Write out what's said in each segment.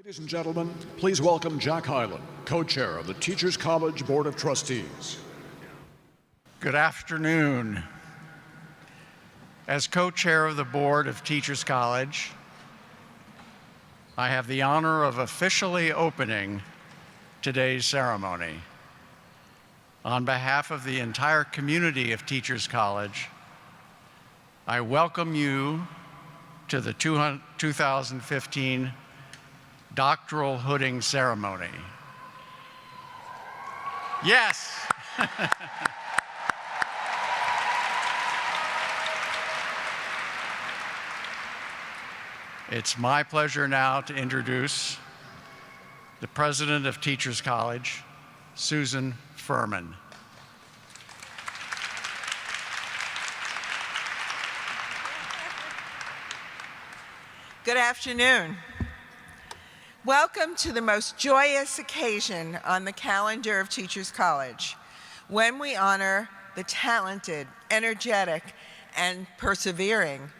Ladies and gentlemen, please welcome Jack Hyland, co-chair of the Teachers College Board of Trustees. Good afternoon. As co-chair of the Board of Teachers College, I have the honor of officially opening today's ceremony. On behalf of the entire community of Teachers College, I welcome you to the 2015 Doctoral Hooding Ceremony. Yes! It's my pleasure now to introduce the President of Teachers College, Susan Fuhrman. Good afternoon. Welcome to the most joyous occasion on the calendar of Teachers College, when we honor the talented, energetic, and persevering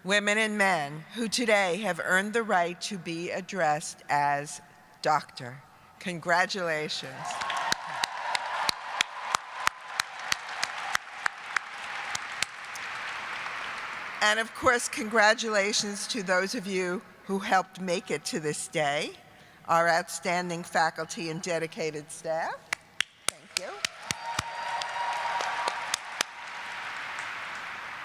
women and men who today have earned the right to be addressed as Doctor. Congratulations. And of course, congratulations to those of you who helped make it to this day, our outstanding faculty and dedicated staff. Thank you.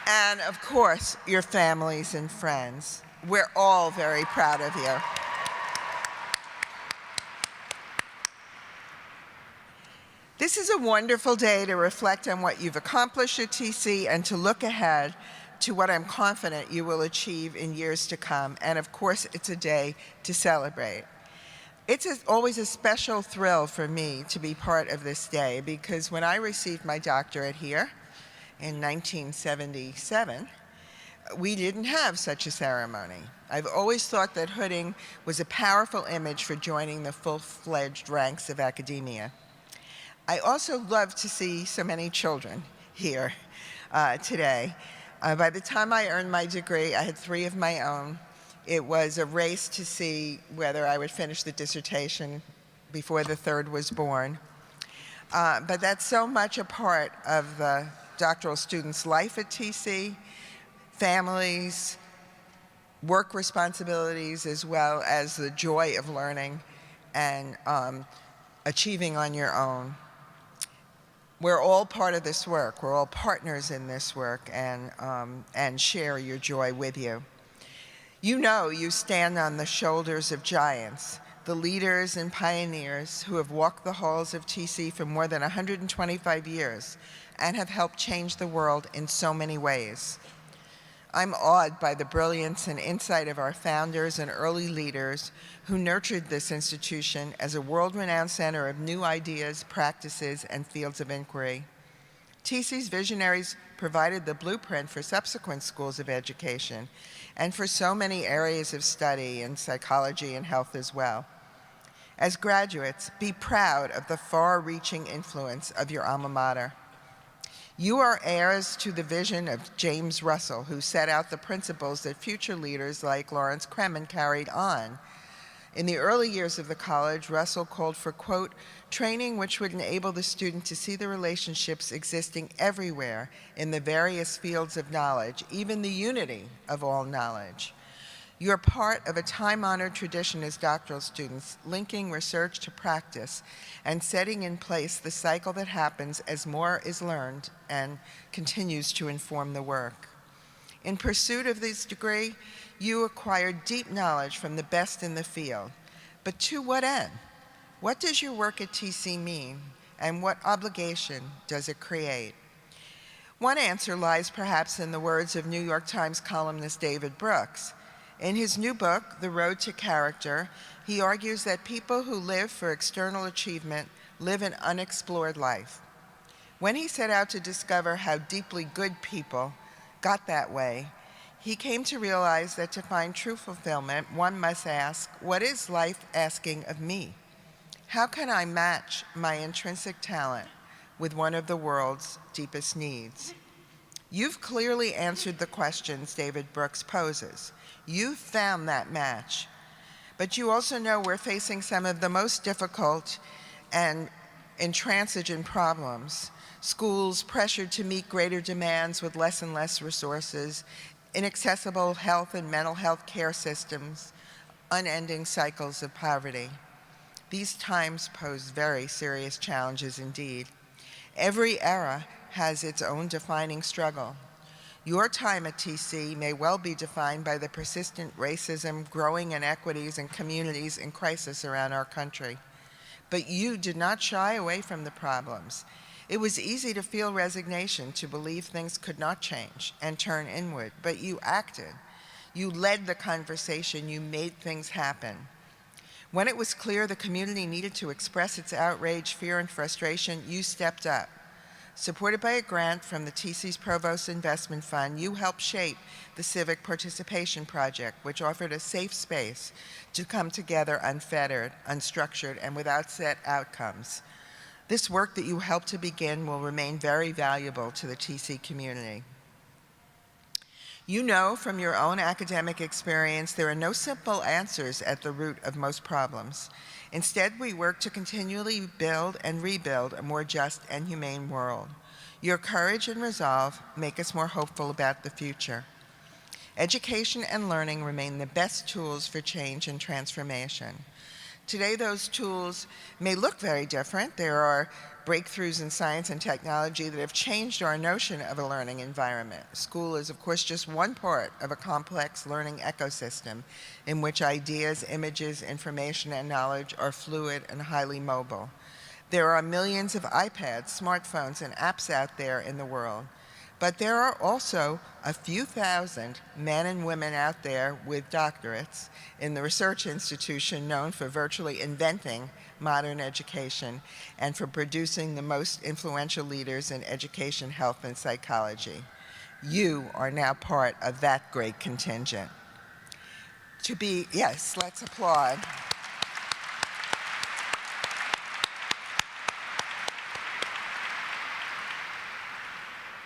And of course, your families and friends. We're all very proud of you. This is a wonderful day to reflect on what you've accomplished at TC and to look ahead to what I'm confident you will achieve in years to come. And of course, it's a day to celebrate. It's always a special thrill for me to be part of this day, because when I received my doctorate here in 1977, we didn't have such a ceremony. I've always thought that hooding was a powerful image for joining the full-fledged ranks of academia. I also love to see so many children here today. By the time I earned my degree, I had 3 of my own. It was a race to see whether I would finish the dissertation before the 3rd was born. But that's so much a part of the doctoral student's life at TC, families, work responsibilities, as well as the joy of learning and achieving on your own. We're all part of this work. We're all partners in this work, and share your joy with you. You know you stand on the shoulders of giants, the leaders and pioneers who have walked the halls of TC for more than 125 years and have helped change the world in so many ways. I'm awed by the brilliance and insight of our founders and early leaders who nurtured this institution as a world-renowned center of new ideas, practices, and fields of inquiry. TC's visionaries provided the blueprint for subsequent schools of education and for so many areas of study in psychology and health as well. As graduates, be proud of the far-reaching influence of your alma mater. You are heirs to the vision of James Russell, who set out the principles that future leaders like Lawrence Kremen carried on. In the early years of the college, Russell called for, quote, training which would enable the student to see the relationships existing everywhere in the various fields of knowledge, even the unity of all knowledge. You're part of a time-honored tradition as doctoral students, linking research to practice and setting in place the cycle that happens as more is learned and continues to inform the work. In pursuit of this degree, you acquired deep knowledge from the best in the field. But to what end? What does your work at TC mean, and what obligation does it create? One answer lies perhaps in the words of New York Times columnist David Brooks. In his new book, The Road to Character, he argues that people who live for external achievement live an unexplored life. When he set out to discover how deeply good people got that way, he came to realize that to find true fulfillment, one must ask, what is life asking of me? How can I match my intrinsic talent with one of the world's deepest needs? You've clearly answered the questions David Brooks poses. You've found that match. But you also know we're facing some of the most difficult and intransigent problems. Schools pressured to meet greater demands with less and less resources, inaccessible health and mental health care systems, unending cycles of poverty. These times pose very serious challenges indeed. Every era has its own defining struggle. Your time at TC may well be defined by the persistent racism, growing inequities, and communities in crisis around our country. But you did not shy away from the problems. It was easy to feel resignation, to believe things could not change and turn inward, but you acted. You led the conversation, you made things happen. When it was clear the community needed to express its outrage, fear, and frustration, you stepped up. Supported by a grant from the TC's Provost Investment Fund, you helped shape the Civic Participation Project, which offered a safe space to come together unfettered, unstructured, and without set outcomes. This work that you helped to begin will remain very valuable to the TC community. You know from your own academic experience there are no simple answers at the root of most problems. Instead, we work to continually build and rebuild a more just and humane world. Your courage and resolve make us more hopeful about the future. Education and learning remain the best tools for change and transformation. Today, those tools may look very different. There are breakthroughs in science and technology that have changed our notion of a learning environment. School is, of course, just one part of a complex learning ecosystem in which ideas, images, information, and knowledge are fluid and highly mobile. There are millions of iPads, smartphones, and apps out there in the world. But there are also a few thousand men and women out there with doctorates in the research institution known for virtually inventing modern education and for producing the most influential leaders in education, health, and psychology. You are now part of that great contingent. Yes, let's applaud.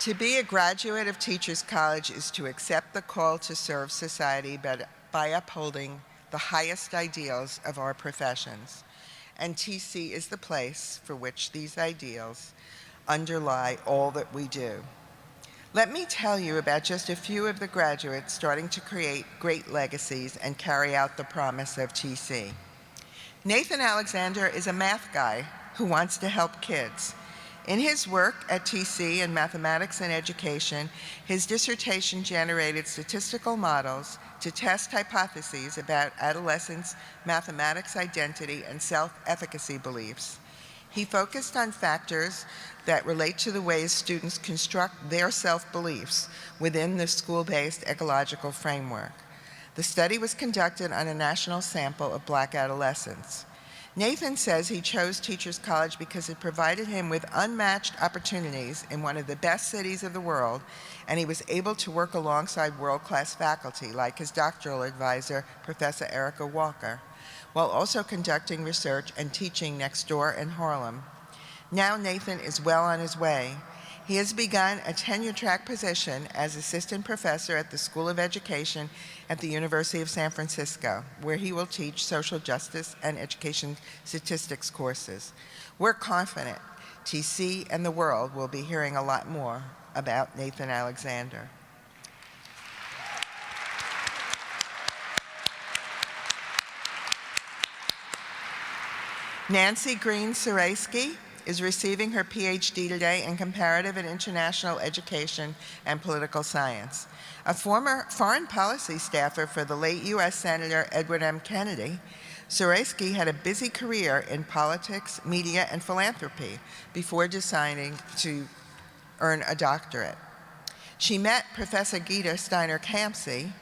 To be a graduate of Teachers College is to accept the call to serve society by upholding the highest ideals of our professions. And TC is the place for which these ideals underlie all that we do. Let me tell you about just a few of the graduates starting to create great legacies and carry out the promise of TC. Nathan Alexander is a math guy who wants to help kids. In his work at TC in mathematics and education, his dissertation generated statistical models to test hypotheses about adolescents' mathematics identity and self-efficacy beliefs. He focused on factors that relate to the ways students construct their self-beliefs within the school-based ecological framework. The study was conducted on a national sample of Black adolescents. Nathan says he chose Teachers College because it provided him with unmatched opportunities in one of the best cities of the world, and he was able to work alongside world-class faculty like his doctoral advisor, Professor Erica Walker, while also conducting research and teaching next door in Harlem. Now Nathan is well on his way. He has begun a tenure-track position as assistant professor at the School of Education at the University of San Francisco, where he will teach social justice and education statistics courses. We're confident TC and the world will be hearing a lot more about Nathan Alexander. Nancy Green Cirovski is receiving her PhD today in comparative and international education and political science. A former foreign policy staffer for the late U.S. Senator Edward M. Kennedy, Cirovski had a busy career in politics, media, and philanthropy before deciding to earn a doctorate. She met Professor Gita Steiner-Kamsky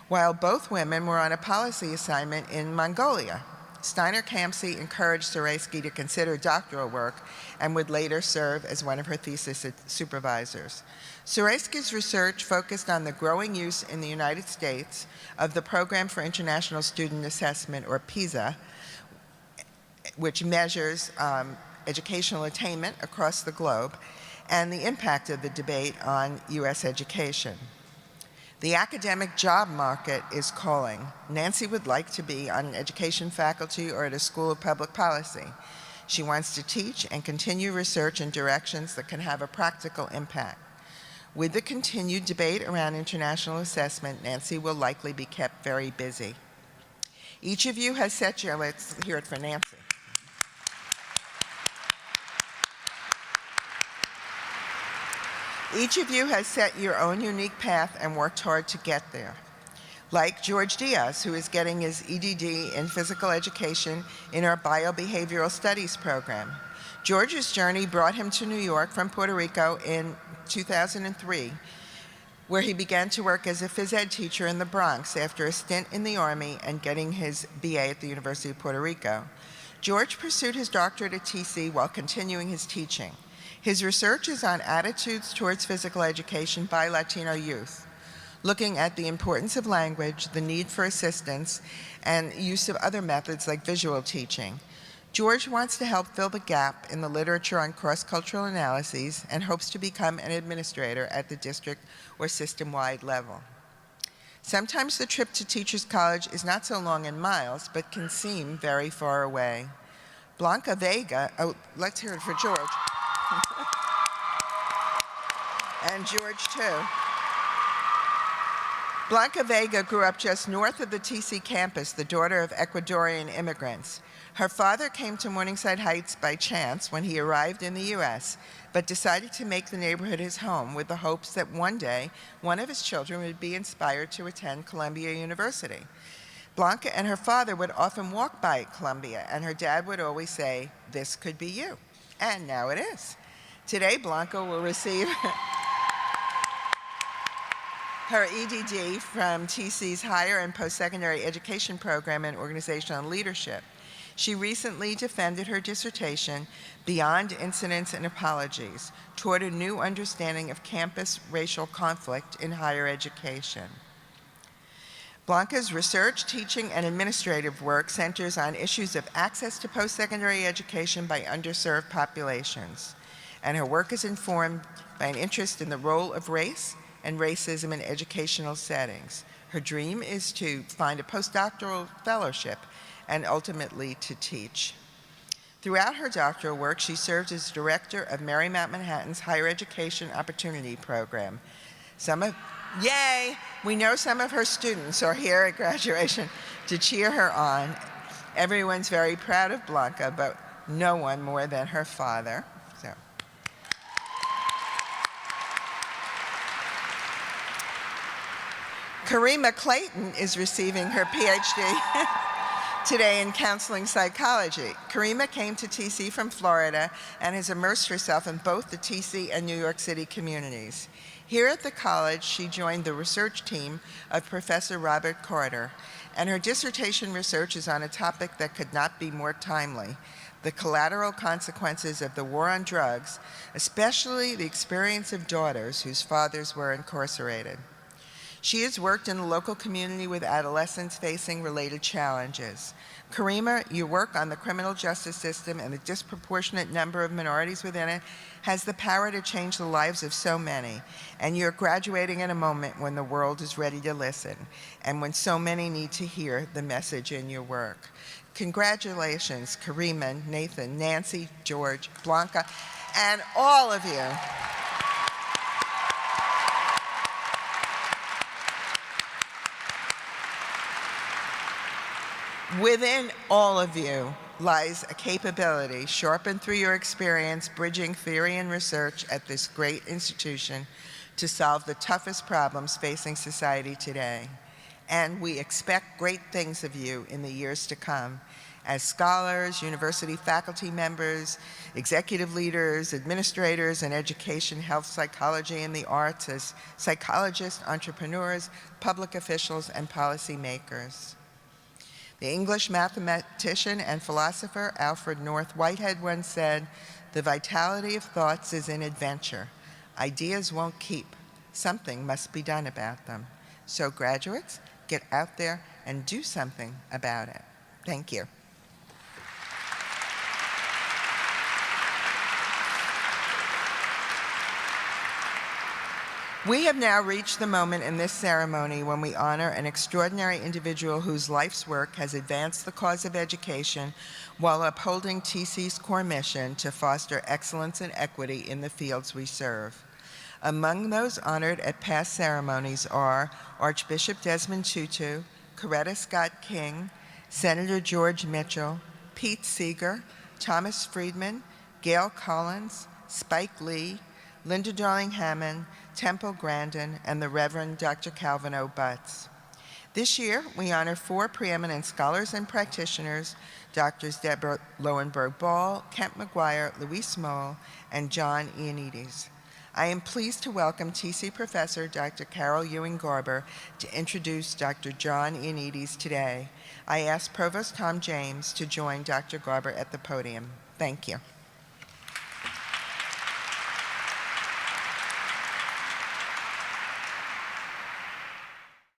while both women were on a policy assignment in Mongolia. Steiner-Kamsky encouraged Cirovski to consider doctoral work and would later serve as one of her thesis supervisors. Cirovski's research focused on the growing use in the United States of the Program for International Student Assessment, or PISA, which measures educational attainment across the globe, and the impact of the debate on U.S. education. The academic job market is calling. Nancy would like to be on an education faculty or at a school of public policy. She wants to teach and continue research in directions that can have a practical impact. With the continued debate around international assessment, Nancy will likely be kept very busy. Each of you has set your, let's hear it for Nancy. Each of you has set your own unique path and worked hard to get there. Like Jorge Diaz, who is getting his EDD in physical education in our biobehavioral studies program. Jorge's journey brought him to New York from Puerto Rico in 2003, where he began to work as a phys ed teacher in the Bronx after a stint in the Army and getting his BA at the University of Puerto Rico. Jorge pursued his doctorate at TC while continuing his teaching. His research is on attitudes towards physical education by Latino youth, looking at the importance of language, the need for assistance, and use of other methods like visual teaching. Jorge wants to help fill the gap in the literature on cross-cultural analyses and hopes to become an administrator at the district or system-wide level. Sometimes the trip to Teachers College is not so long in miles, but can seem very far away. Blanca Vega, oh, let's hear it for Jorge. And Jorge, too. Blanca Vega grew up just north of the TC campus, the daughter of Ecuadorian immigrants. Her father came to Morningside Heights by chance when he arrived in the US, but decided to make the neighborhood his home with the hopes that one day one of his children would be inspired to attend Columbia University. Blanca and her father would often walk by Columbia, and her dad would always say, "This could be you." And now it is. Today, Blanca will receive her EDD from TC's Higher and Post-Secondary Education Program in Organizational Leadership. She recently defended her dissertation, Beyond Incidents and Apologies, toward a new understanding of campus racial conflict in higher education. Blanca's research, teaching, and administrative work centers on issues of access to post-secondary education by underserved populations, and her work is informed by an interest in the role of race and racism in educational settings. Her dream is to find a postdoctoral fellowship and ultimately to teach. Throughout her doctoral work, she served as director of Marymount Manhattan's Higher Education Opportunity Program. Yay! We know some of her students are here at graduation to cheer her on. Everyone's very proud of Blanca, but no one more than her father. So. Karima Clayton is receiving her PhD today in counseling psychology. Karima came to TC from Florida and has immersed herself in both the TC and New York City communities. Here at the college, she joined the research team of Professor Robert Carter, and her dissertation research is on a topic that could not be more timely: the collateral consequences of the war on drugs, especially the experience of daughters whose fathers were incarcerated. She has worked in the local community with adolescents facing related challenges. Karima, your work on the criminal justice system and the disproportionate number of minorities within it has the power to change the lives of so many, and you're graduating in a moment when the world is ready to listen, and when so many need to hear the message in your work. Congratulations, Karima, Nathan, Nancy, Jorge, Blanca, and all of you. Within all of you lies a capability, sharpened through your experience bridging theory and research at this great institution, to solve the toughest problems facing society today. And we expect great things of you in the years to come as scholars, university faculty members, executive leaders, administrators in education, health, psychology, and the arts, as psychologists, entrepreneurs, public officials, and policymakers. The English mathematician and philosopher Alfred North Whitehead once said, "The vitality of thoughts is in adventure. Ideas won't keep. Something must be done about them." So graduates, get out there and do something about it. Thank you. We have now reached the moment in this ceremony when we honor an extraordinary individual whose life's work has advanced the cause of education while upholding TC's core mission to foster excellence and equity in the fields we serve. Among those honored at past ceremonies are Archbishop Desmond Tutu, Coretta Scott King, Senator George Mitchell, Pete Seeger, Thomas Friedman, Gail Collins, Spike Lee, Linda Darling-Hammond, Temple Grandin, and the Reverend Dr. Calvin O. Butts. This year, we honor 4 preeminent scholars and practitioners, Drs. Deborah Lowenberg-Ball, Kent McGuire, Luis Moll, and John Ioannidis. I am pleased to welcome TC Professor Dr. Carol Ewing-Garber to introduce Dr. John Ioannidis today. I ask Provost Tom James to join Dr. Garber at the podium. Thank you.